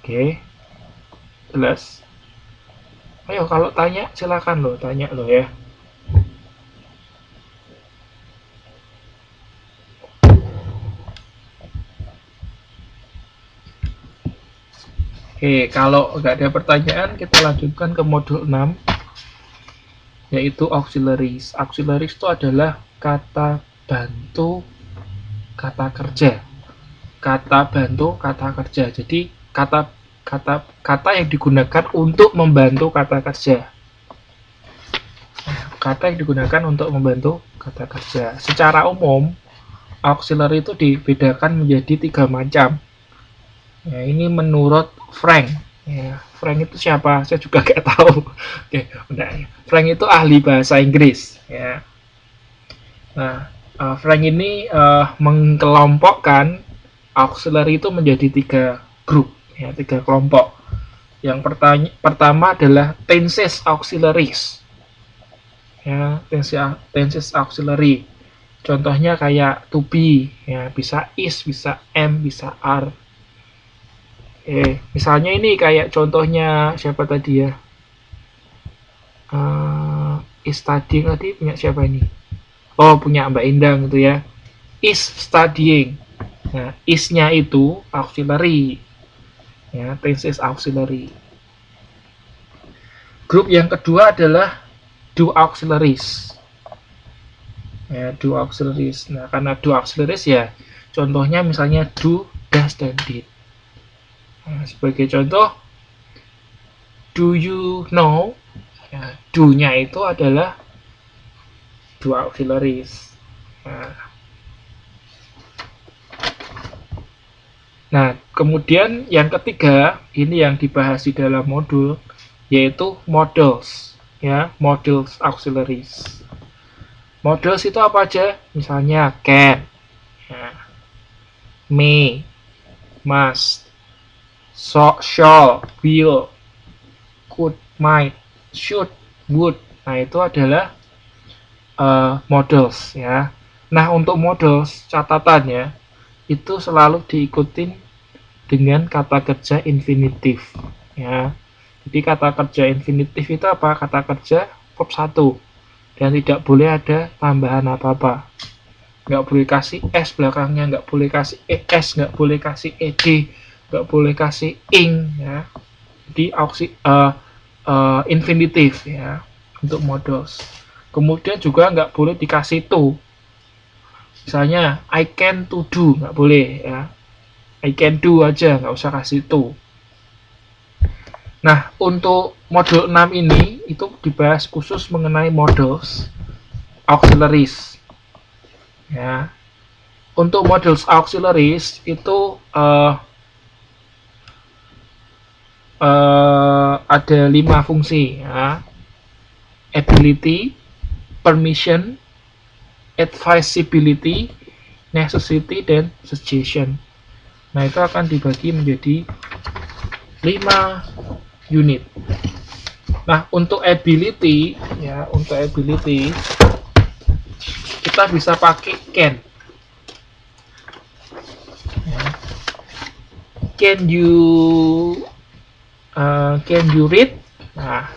Oke, jelas. Ayo kalau tanya silakan lo, tanya lo ya. Oke, kalau nggak ada pertanyaan kita lanjutkan ke modul 6, yaitu auxiliaries. Auxiliaries itu adalah kata bantu kata kerja. Kata bantu kata kerja. Jadi kata kata yang digunakan untuk membantu kata kerja. Kata yang digunakan untuk membantu kata kerja. Secara umum, auxiliary itu dibedakan menjadi 3 macam. Ya, ini menurut Frank. Ya, Frank itu siapa? Saya juga gak tahu. Oke, udah. Frank itu ahli bahasa Inggris. Ya. Nah, Frank ini mengkelompokkan auxiliary itu menjadi 3 grup, ya, 3 kelompok. Yang pertama adalah tenses auxiliaries. Ya, tenses auxiliary. Contohnya kayak to be, ya, bisa is, bisa am, bisa are. Misalnya ini kayak contohnya siapa tadi ya? Is studying tadi punya siapa ini? Oh, punya Mbak Indang gitu ya. Is studying. Nah, is-nya itu auxiliary. Ya, tenses auxiliary. Grup yang kedua adalah do auxiliaries. Ya, do auxiliaries. Nah, karena do auxiliaries ya, contohnya misalnya do, does, dan did. Nah, sebagai contoh, do you know? Ya, do-nya itu adalah do auxiliaries. Nah, kemudian yang ketiga, ini yang dibahas di dalam modul, yaitu modals. Ya, modals auxiliaries. Modals itu apa aja? Misalnya can, ya, may, must, shall, will, could, might, should, would. Nah, itu adalah modals ya. Nah, untuk modals catatannya itu selalu diikutin dengan kata kerja infinitif ya. Jadi kata kerja infinitif itu apa? Kata kerja verb 1 dan tidak boleh ada tambahan apa-apa. Nggak boleh kasih s belakangnya, nggak boleh kasih es, nggak boleh kasih ed, nggak boleh kasih ing ya. Jadi infinitif ya untuk modals. Kemudian juga nggak boleh dikasih to. Misalnya I can to do, nggak boleh ya. I can do aja, nggak usah kasih to. Nah, untuk modul 6 ini itu dibahas khusus mengenai modals auxiliaries. Ya. Untuk modals auxiliaries itu ada 5 fungsi ya. Ability, permission, advisability, necessity, dan suggestion. Nah, itu akan dibagi menjadi 5 unit. Nah, untuk ability ya, untuk ability kita bisa pakai can. Ya. Can you read? Nah,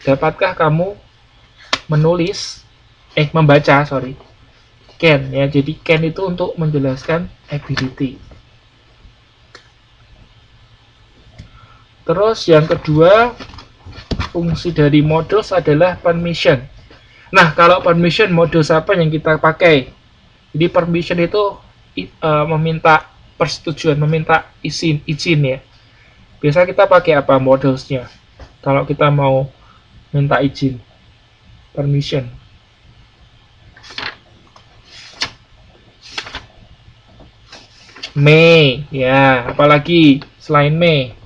dapatkah kamu membaca, sorry. Can ya, jadi can itu untuk menjelaskan ability. Terus yang kedua, fungsi dari modals adalah permission. Nah, kalau permission, modals apa yang kita pakai? Jadi permission itu meminta persetujuan, meminta izin ya. Biasa kita pakai apa modalsnya? Kalau kita mau minta izin, permission. May, ya, apalagi selain May.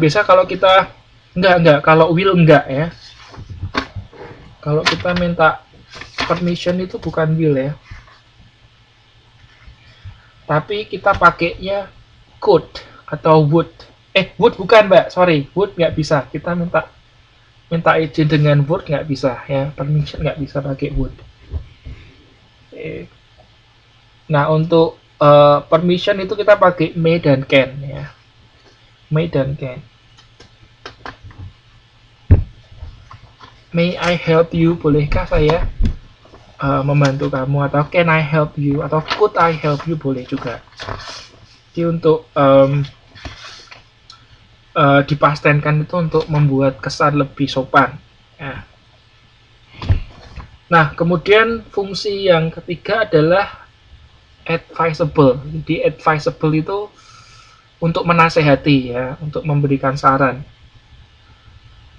Biasa kalau kita enggak, kalau will enggak ya. Kalau kita minta permission itu bukan will ya. Tapi kita pakainya could atau would. Would bukan, Mbak. Sorry, would nggak bisa. Kita minta minta izin dengan word nggak bisa ya, permission nggak bisa pakai word. Nah, untuk permission itu kita pakai may dan can ya. May dan can. May I help you? Bolehkah saya membantu kamu? Atau can I help you? Atau could I help you? Boleh juga. Jadi untuk dipastenkan itu untuk membuat kesan lebih sopan ya. Nah, kemudian fungsi yang ketiga adalah advisable. Jadi advisable itu untuk menasehati ya, untuk memberikan saran.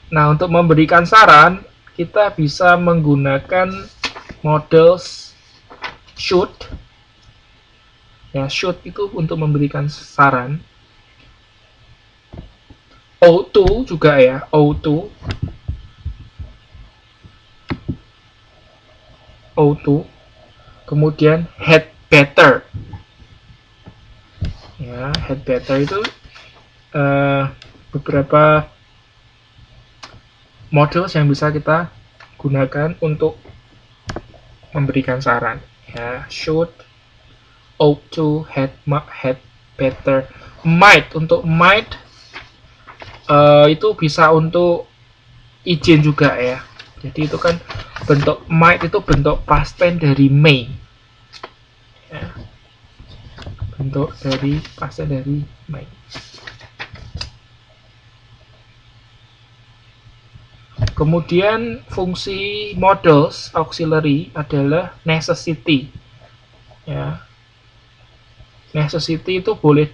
Nah, untuk memberikan saran kita bisa menggunakan models should. Ya, should itu untuk memberikan saran. ought to juga ya, ought to. Kemudian had better. Ya, had better itu beberapa model yang bisa kita gunakan untuk memberikan saran. Ya, should, ought to, had better, might. Untuk might itu bisa untuk izin juga ya. Jadi itu kan bentuk might itu bentuk past tense dari may. Ya. Bentuk dari past tense dari may. Kemudian fungsi models auxiliary adalah necessity. Ya. Necessity itu boleh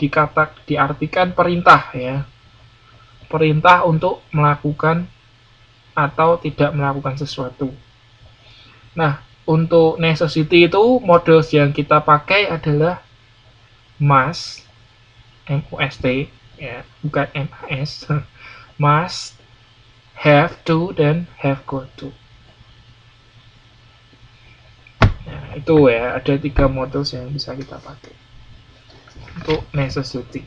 diartikan perintah ya. Perintah untuk melakukan atau tidak melakukan sesuatu. Nah, untuk necessity itu models yang kita pakai adalah must, M-U-S-T, ya, bukan M-A-S, must, have to, dan have got to. Nah, itu ya, ada 3 models yang bisa kita pakai untuk necessity.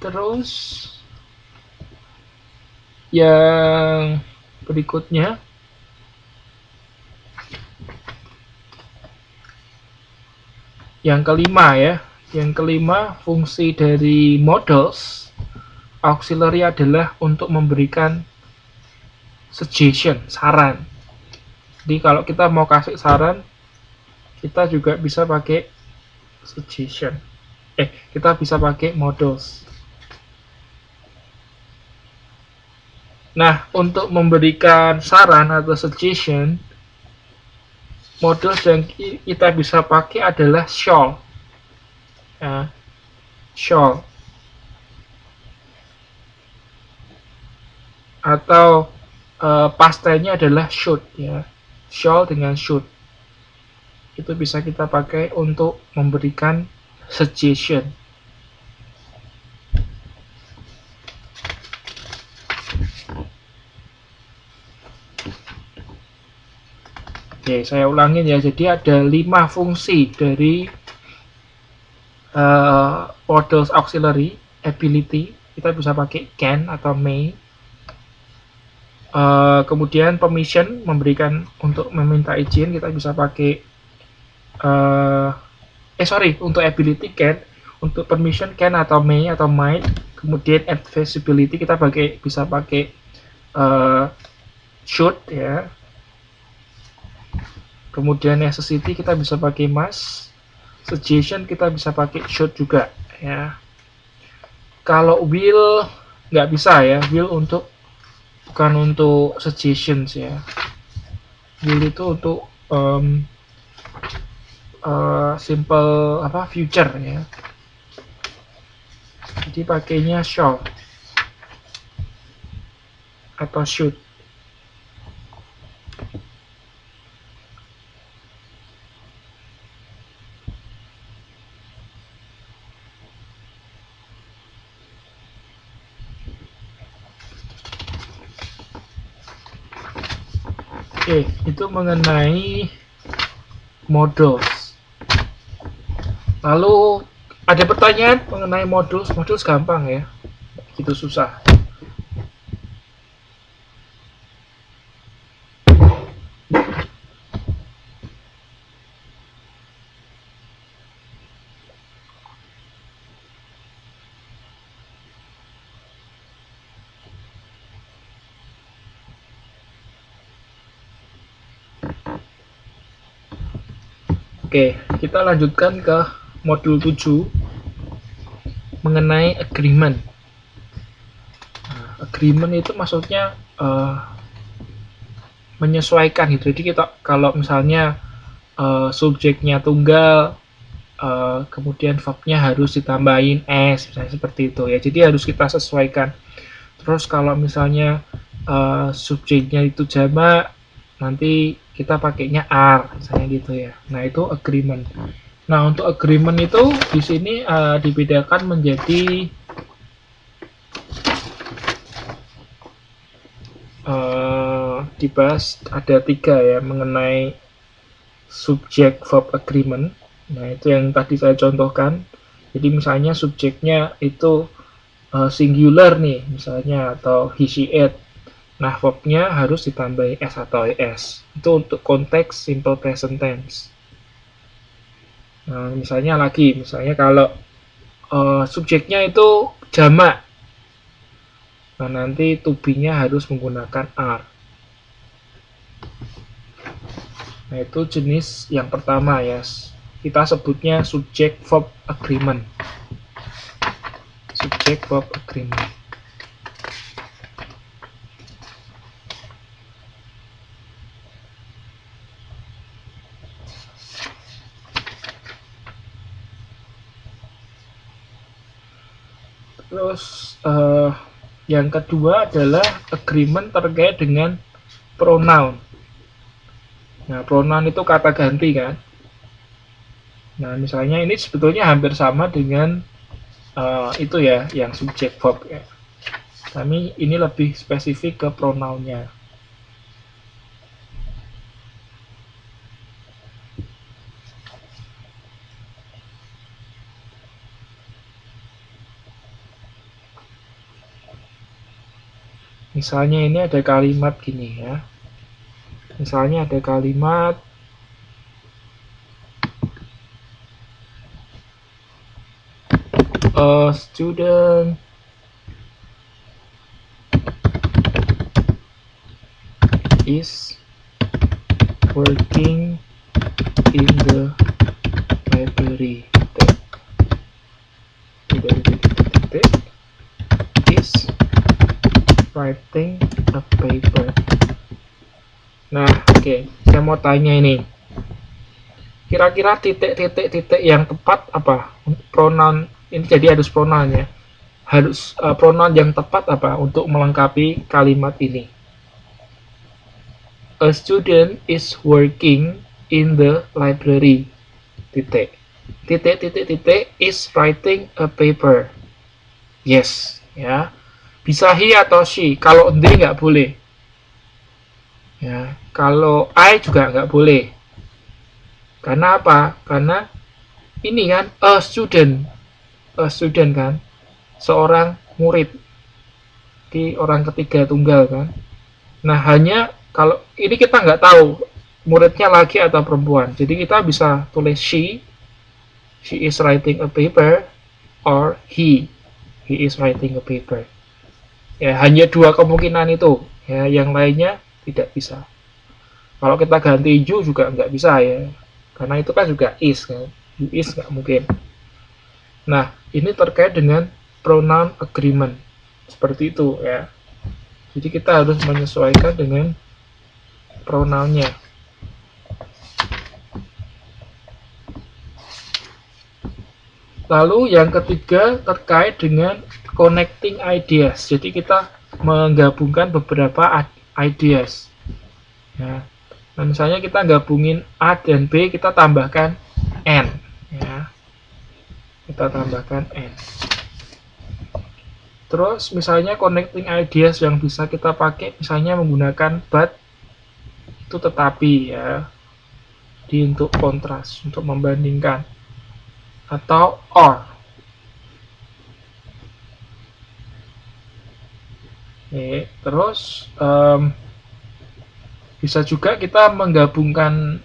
Terus yang berikutnya yang kelima ya. Yang kelima, fungsi dari models auxiliary adalah untuk memberikan suggestion, saran. Jadi kalau kita mau kasih saran, kita juga bisa pakai suggestion. Kita bisa pakai models. Nah, untuk memberikan saran atau suggestion, models yang kita bisa pakai adalah shall. Ya, shall. Atau past tense-nya adalah should ya. Shall dengan should. Itu bisa kita pakai untuk memberikan suggestion. Oke, saya ulangin ya. Jadi ada 5 fungsi dari models auxiliary. Ability, kita bisa pakai can atau may. Kemudian permission, memberikan untuk meminta izin, kita bisa pakai untuk ability can, untuk permission can atau may atau might. Kemudian advisability kita bisa pakai should ya. Kemudian necessity kita bisa pakai must. Suggestion kita bisa pakai should juga ya. Kalau will nggak bisa ya, will bukan untuk suggestions ya. Will itu untuk simple future ya. Jadi pakainya shall atau should. Oke, itu mengenai models. Lalu ada pertanyaan mengenai models gampang ya. Itu susah. Oke, kita lanjutkan ke modul 7 mengenai agreement. Nah, agreement itu maksudnya menyesuaikan gitu. Jadi kita kalau misalnya subjeknya tunggal, kemudian verbnya harus ditambahin s, misalnya seperti itu ya. Jadi harus kita sesuaikan. Terus kalau misalnya subjeknya itu jamak, nanti kita pakainya are, misalnya gitu ya. Nah itu agreement. Nah untuk agreement itu di sini dibedakan menjadi dibahas ada 3 ya mengenai subject verb agreement. Nah itu yang tadi saya contohkan. Jadi misalnya subjeknya itu singular nih misalnya, atau he she it. Nah verbnya harus ditambahi s atau es. Itu untuk konteks simple present tense. Nah misalnya kalau subjeknya itu jamak, nah nanti to be-nya harus menggunakan are. Nah itu jenis yang pertama ya, kita sebutnya subject verb agreement. Subject verb agreement. Terus yang kedua adalah agreement terkait dengan pronoun. Nah pronoun itu kata ganti kan. Nah misalnya ini sebetulnya hampir sama dengan itu ya, yang subject verb ya. Tapi ini lebih spesifik ke pronounnya. Misalnya ini ada kalimat gini ya. Misalnya ada kalimat a student is working in the library. Is writing a paper. Nah, oke. Saya mau tanya ini. Kira-kira titik-titik yang tepat apa? Pronoun ini jadi harus pronoun ya. Harus pronoun yang tepat apa untuk melengkapi kalimat ini? A student is working in the library. Titik. Titik is writing a paper. Yes, ya. Bisa he atau she. Kalau they nggak boleh. Ya, kalau I juga nggak boleh. Karena apa? Karena ini kan a student kan, seorang murid. Di orang ketiga tunggal kan. Nah hanya kalau ini kita nggak tahu muridnya laki atau perempuan. Jadi kita bisa tulis she is writing a paper, or he is writing a paper. Ya hanya 2 kemungkinan itu. Ya yang lainnya tidak bisa. Kalau kita ganti you juga nggak bisa ya, karena itu kan juga is kan. You is nggak mungkin. Nah ini terkait dengan pronoun agreement seperti itu ya. Jadi kita harus menyesuaikan dengan pronounnya. Lalu yang ketiga terkait dengan connecting ideas. Jadi kita menggabungkan beberapa ideas. Ya. Nah, misalnya kita gabungin A dan B, kita tambahkan N. Ya. Kita tambahkan N. Terus misalnya connecting ideas yang bisa kita pakai, misalnya menggunakan but, itu tetapi ya, di untuk kontras, untuk membandingkan, atau or. Oke, terus bisa juga kita menggabungkan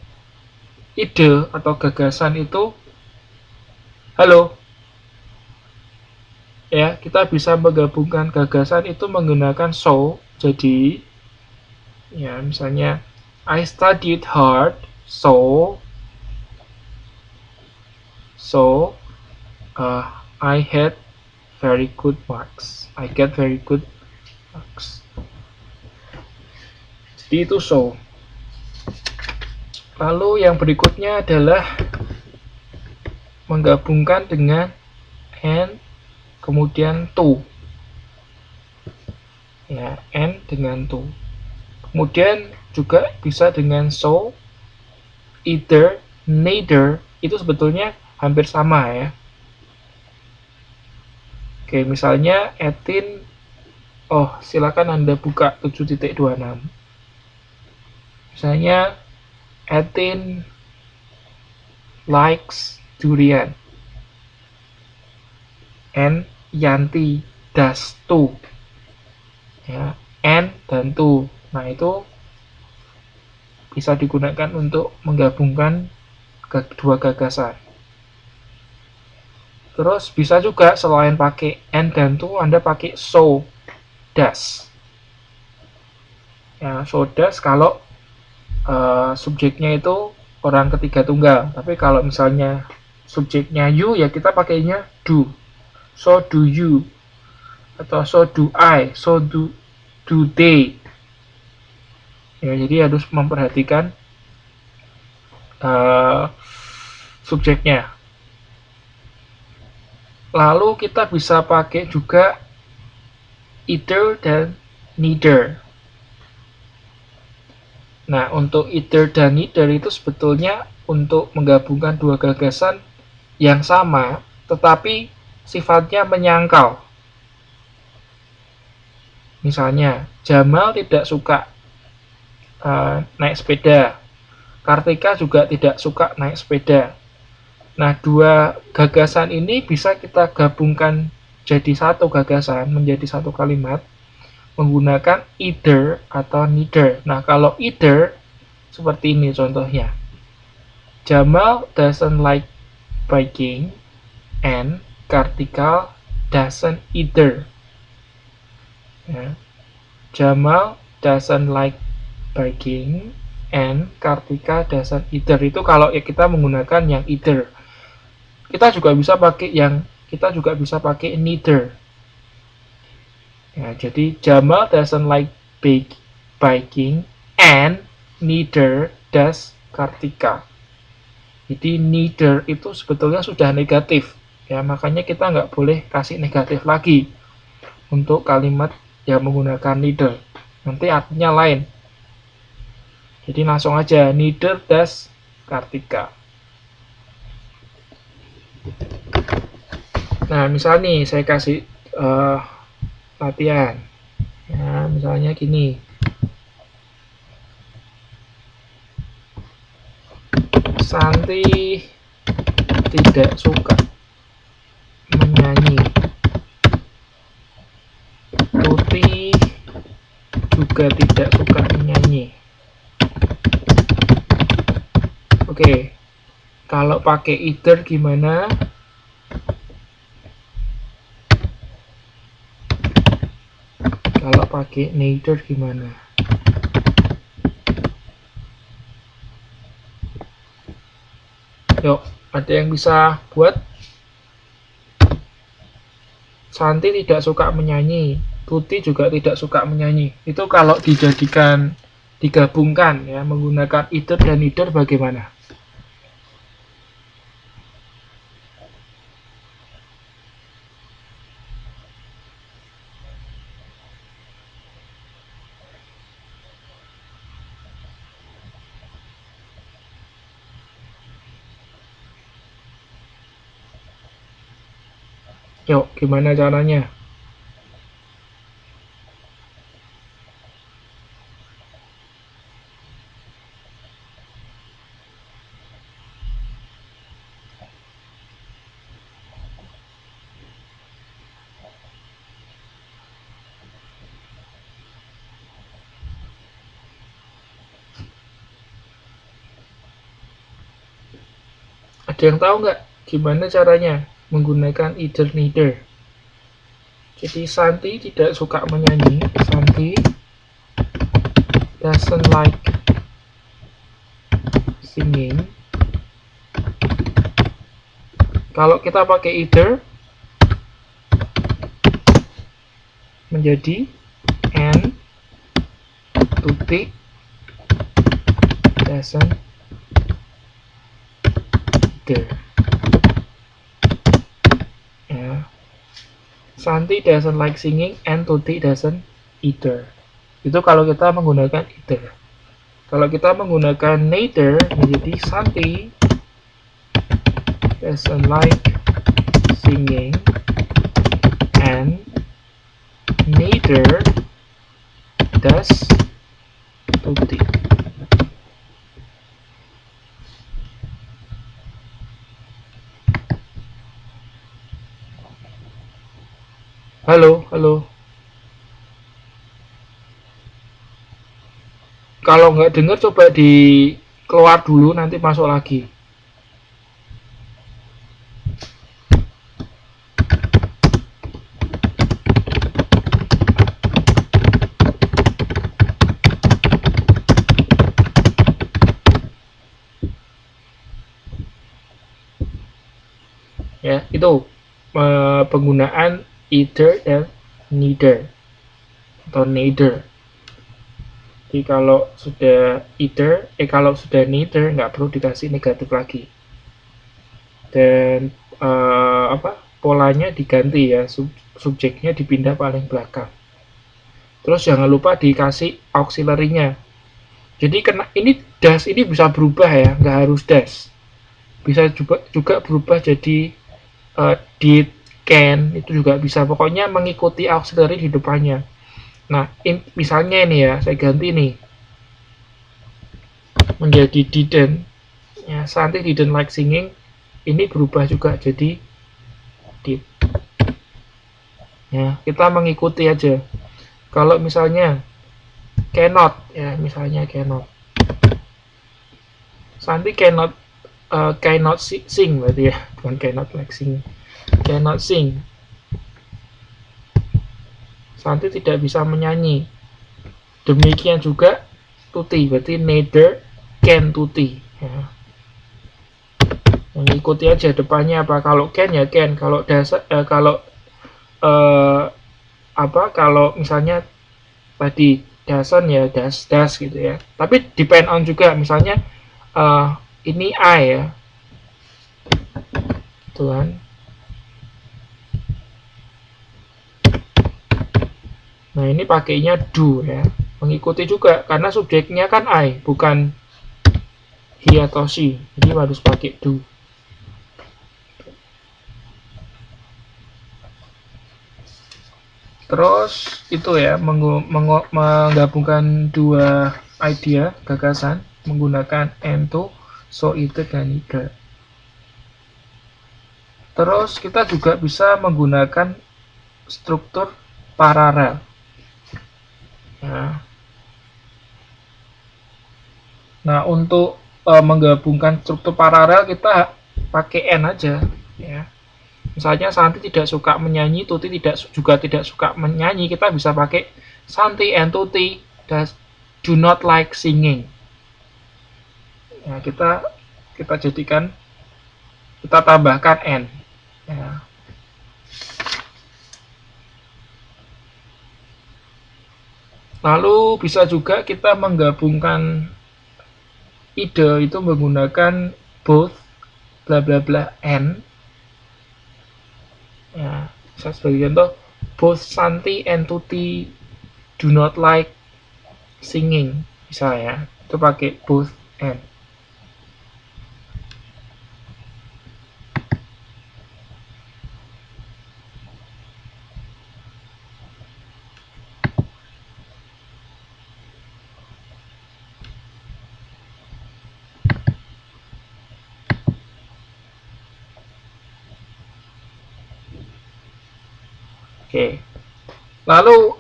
ide atau gagasan itu. Halo, ya, kita bisa menggabungkan gagasan itu menggunakan so. Jadi, ya, misalnya I studied hard, so I had very good marks. I get very good marks. Jadi itu so. Lalu yang berikutnya adalah menggabungkan dengan and kemudian to. Ya, and dengan to. Kemudian juga bisa dengan so, either, neither. Itu sebetulnya hampir sama ya. Oke, misalnya Etin, oh silakan Anda buka 7.26. Misalnya Etin likes durian and Yanti does too. Ya, and dan to. Nah, itu bisa digunakan untuk menggabungkan kedua gagasan. Terus bisa juga selain pakai and dan to, Anda pakai so, does. Ya, so does kalau subjeknya itu orang ketiga tunggal. Tapi kalau misalnya subjeknya you, ya kita pakainya do. So do you, atau so do I, so do they. Ya, jadi harus memperhatikan uh, subjeknya. Lalu kita bisa pakai juga either dan neither. Nah, untuk either dan neither itu sebetulnya untuk menggabungkan dua gagasan yang sama, tetapi sifatnya menyangkal. Misalnya, Jamal tidak suka naik sepeda, Kartika juga tidak suka naik sepeda. Nah, dua gagasan ini bisa kita gabungkan jadi satu gagasan, menjadi satu kalimat, menggunakan either atau neither. Nah, kalau either, seperti ini contohnya. Jamal doesn't like biking and Kartika doesn't either. Ya. Jamal doesn't like biking and Kartika doesn't either. Itu kalau ya kita menggunakan yang either. Kita juga bisa pakai neither. Ya, jadi Jamal doesn't like biking and neither does Kartika. Jadi neither itu sebetulnya sudah negatif. Ya, makanya kita nggak boleh kasih negatif lagi untuk kalimat yang menggunakan neither. Nanti artinya lain. Jadi langsung aja neither does Kartika. Nah, misal nih saya kasih latihan. Ya, misalnya gini. Santi tidak suka menyanyi. Tuti juga tidak suka menyanyi. Oke. Kalau pakai either gimana? Kalau pakai neither gimana? Yuk, ada yang bisa buat? Santi tidak suka menyanyi, Tuti juga tidak suka menyanyi. Itu kalau digabungkan ya menggunakan either dan neither bagaimana? Yuk, gimana caranya? Ada yang tahu nggak gimana caranya menggunakan either neither? Jadi Santi tidak suka menyanyi. Santi doesn't like singing. Kalau kita pakai either menjadi and Tuti doesn't either. Ya. Santi doesn't like singing and Tuti doesn't either. Itu kalau kita menggunakan either. Kalau kita menggunakan neither menjadi Santi doesn't like singing and neither does Tuti. Halo, halo. Kalau nggak dengar coba di keluar dulu, nanti masuk lagi. Ya, itu penggunaan either dan neither atau neither. Jadi kalau sudah either, kalau sudah neither nggak perlu dikasih negatif lagi. Dan polanya diganti ya, subjeknya dipindah paling belakang. Terus jangan lupa dikasih auxiliary-nya. Jadi ini das ini bisa berubah ya, nggak harus das. Bisa juga berubah jadi did, can, itu juga bisa. Pokoknya mengikuti auxiliary di depannya. Nah, misalnya ini ya, saya ganti nih menjadi didn't. Ya, Santi didn't like singing. Ini berubah juga jadi did. Ya, kita mengikuti aja. Kalau misalnya cannot, ya misalnya cannot. Santi cannot sing berarti ya, bukan cannot like sing. Cannot sing. Santi tidak bisa menyanyi. Demikian juga Tuti, berarti neither can Tuti. Ya. Mengikuti aja depannya apa. Kalau can ya can. Kalau kalau misalnya tadi doesn't ya das gitu ya. Tapi depend on juga, misalnya ini I ya, Tuhan. Nah ini pakainya do ya, mengikuti juga karena subjeknya kan I, bukan he atau she, jadi harus pakai do. Terus itu ya, menggabungkan dua idea, gagasan menggunakan and to, so either dan neither. Terus kita juga bisa menggunakan struktur paralel. Nah untuk menggabungkan struktur paralel kita pakai and aja ya. Misalnya Santi tidak suka menyanyi, Tuti juga tidak suka menyanyi, kita bisa pakai Santi and Tuti do not like singing. Ya, kita jadikan, kita tambahkan and. Ya. Lalu bisa juga kita menggabungkan ide itu menggunakan both bla bla bla and. Ya, saya sebagai contoh, both Santi and Tuti do not like singing, bisa ya, itu pakai both and. Oke. Lalu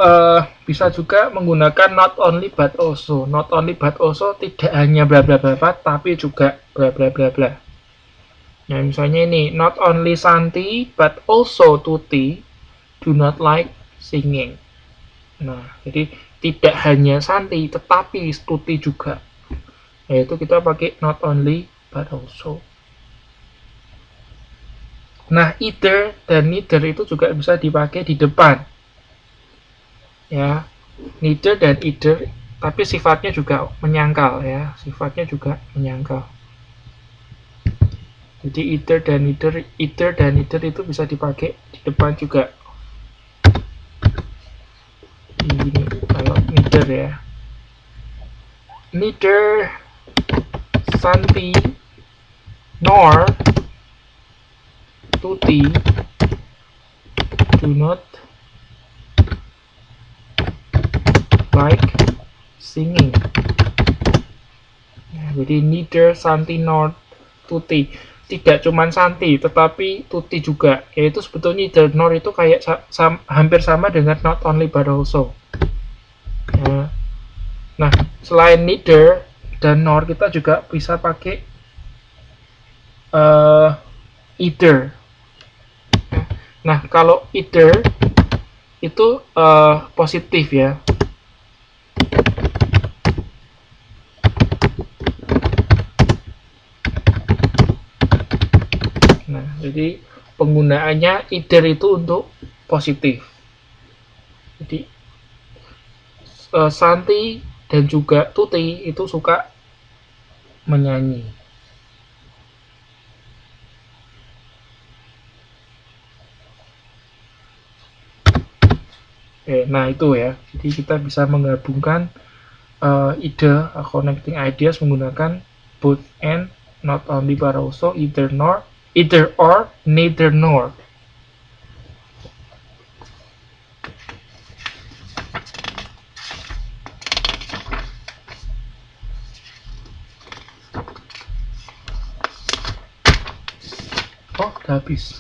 bisa juga menggunakan not only but also. Not only but also tidak hanya bla bla bla, tapi juga bla bla bla bla. Nah, misalnya ini, not only Santi but also Tuti do not like singing. Nah, jadi tidak hanya Santi tetapi Tuti juga. Yaitu kita pakai not only but also. Nah, either dan neither itu juga bisa dipakai di depan. Ya, neither dan either, tapi sifatnya juga menyangkal ya, sifatnya juga menyangkal. Jadi either dan neither itu bisa dipakai di depan juga. Ini kalau neither ya. Neither Santi nor Tuti do not like singing. Nah, jadi neither Santi nor Tuti, tidak cuman Santi tetapi Tuti juga, yaitu sebetulnya neither nor itu kayak hampir sama dengan not only but also. Nah, selain neither dan nor kita juga bisa pakai either. Nah, kalau either itu positif ya. Nah, jadi penggunaannya either itu untuk positif. Jadi Santi dan juga Tuti itu suka menyanyi. Nah itu ya. Jadi kita bisa menggabungkan ide connecting ideas menggunakan both and, not only but also, either nor, either or, neither nor. Oh, udah habis.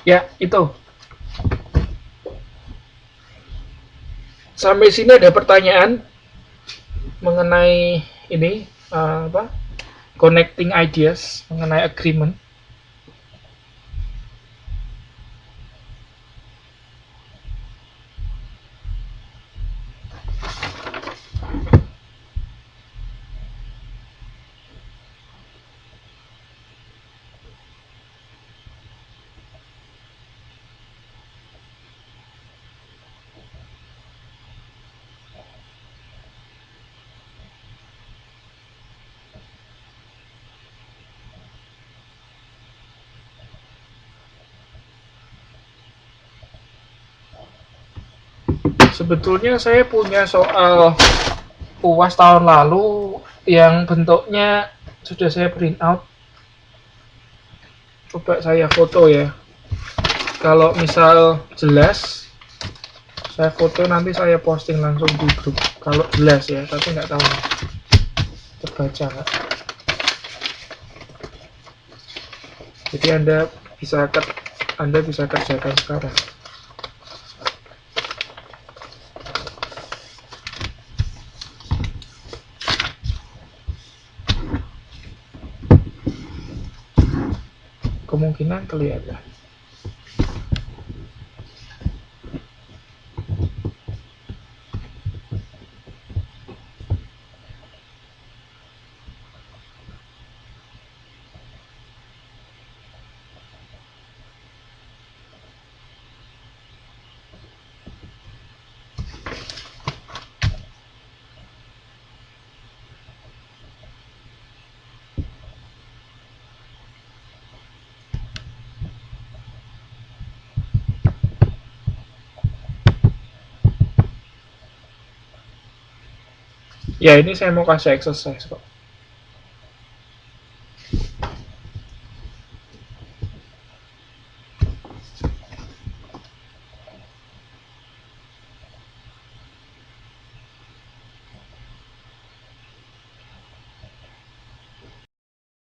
Ya, itu. Sampai sini ada pertanyaan mengenai ini apa? Connecting ideas, mengenai agreement. Sebetulnya saya punya soal UAS tahun lalu yang bentuknya sudah saya print out. Coba saya foto ya. Kalau misal jelas, saya foto nanti saya posting langsung di grup. Kalau jelas ya, tapi nggak tahu terbaca nggak. Jadi Anda bisa kerjakan sekarang. Kemungkinan kelihatan. Ya, ini saya mau kasih exercise kok.